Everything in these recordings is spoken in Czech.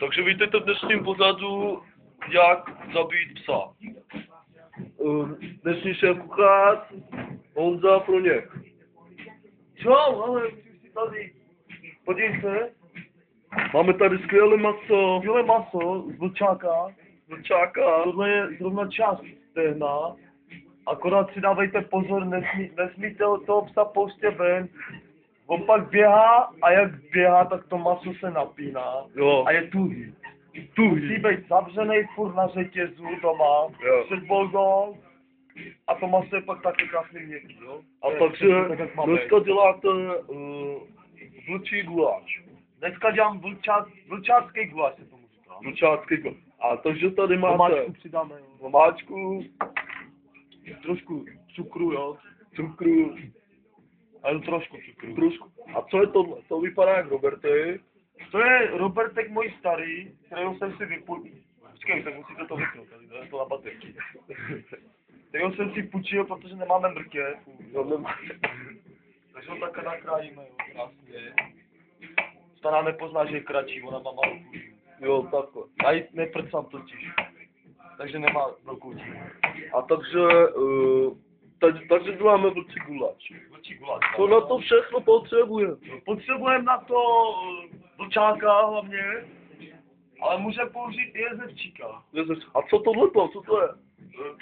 Takže vítejte v dnešním pořadu, jak zabít psa. Dnešní šéfkuchař Honza Proněch. Čau, ale už si tady. Podívej se. Máme tady skvělé maso z vlčáka. Tohle je zrovna čas stehna. Akorát si dávejte pozor, nesmíte od toho psa pouštět ven. On pak běhá a jak běhá, tak to maso se napíná. Jo. A je tuhý. Musí být zavřený furt na řetězu doma, před voldou. A to maso je pak taky krásně měkký, jo. A takže dneska děláte vlčí guláš. Dneska dělám vlčácký guláš, se tomu říká. Vlčácký guláš. A takže tady máte Vomáčku přidáme, jo. Vomáčku, Trošku cukru, jo. cukru, A jen trošku cukru. trošku. A co je tohle? To vypadá jak Roberty. To je Robertek můj starý, kterého jsem si vypůjčil. Počkej, tak musíte to vypnout, tady to na baterky. Kterého jsem si půjčil, protože nemáme mrkev. Takže ho takhle nakrájíme, jo, krásně. Stará nepozná, že je kratší, ona má malou kůži. Jo, takhle. Já ji neprcám totiž. Takže nemá velkou kůži. A takže děláme vlčí guláš. Vlčí guláš. Co na to všechno potřebujeme? Potřebujeme na to vlčáka hlavně, ale můžeme použít i jezevčíka. A co tohle to? Co to je?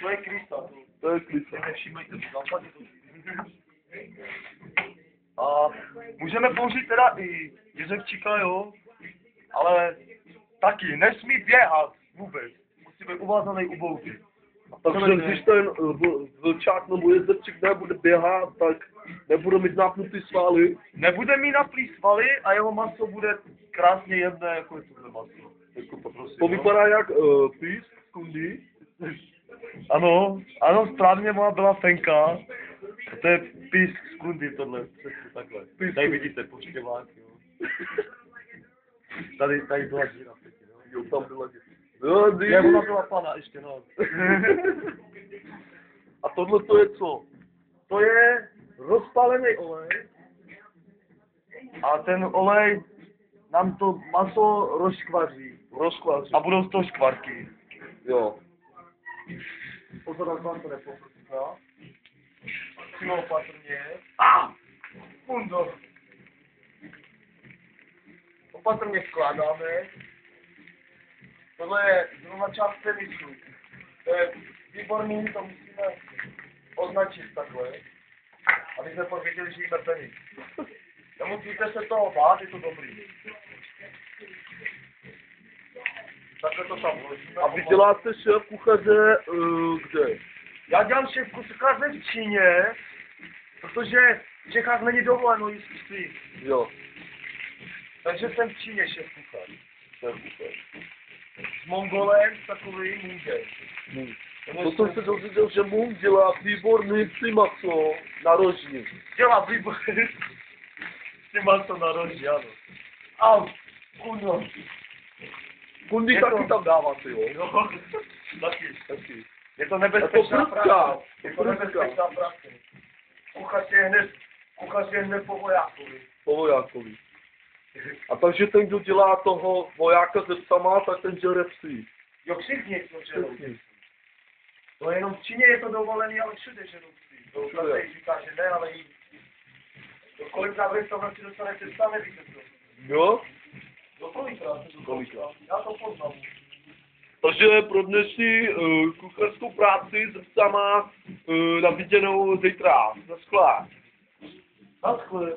To je krysa. To je klisa. Nevšímejte si, a můžeme použít teda i jezevčíka, jo, ale taky nesmí běhat vůbec. Musí být uvázaný u boudy. Takže když ten vlčák nebo jezevčík nebude běhat, tak nebude mít napnutý svaly. Nebude mít naplý svaly a jeho maso bude krásně jemné, jako je tohle maso. To vypadá jak písk z kundy. Ano, správně moja byla fenka. To je písk z kundy tohle, přesně takhle. Tady vidíte počkevák, jo. Tady byla díra, jo. Jo, tam byla díra. Je, ona byla plná ještě, no. A tohle to je co? To je rozpálený olej. A ten olej nám to maso rozškvaří. A budou z toho škvarky. Jo. Pozor, jak vám to nepoprská. Přímo opatrně. Fundo. Opatrně vkládáme. Tohle je zrovna část tenisu. To je výborný, to musíme označit takhle. Aby jsme pak věděli, že jíme tenis. Nemusíte se toho bát, je to dobrý. Takhle to tam vložíme. A vy děláte šéf kuchaře kde? Já dělám šéf kuchaře v Číně, protože v Čechách není dovoleno jíst psy. Jo. Takže jsem v Číně šéf kuchař. S Mongolem takový může. To jsem se dozvěděl, že Mung dělá výborný psi maso na rožní. Dělá výborný psi maso na rožní, ano. Au, kuno. Kundy taky tam dáváte, jo? Jo, taky. Je to nebezpečná práce. Je to nebezpečná práce. Kuchař je hned po vojákovi. Po vojákovi. A takže ten, kdo dělá toho vojáka se psama, tak ten žere psy. Jo, všichni to žerou. To jenom v Číně je to dovolený, ale všude žerou psy. To tady říká, že ne, ale jí. Kolikrát v restauraci dostanete psa, nevíte to. Jo? Do kolikrát. Já to poznám. Takže pro dnešní kuchařskou práci se psama na viděnou zítra. Na skle. Na skle.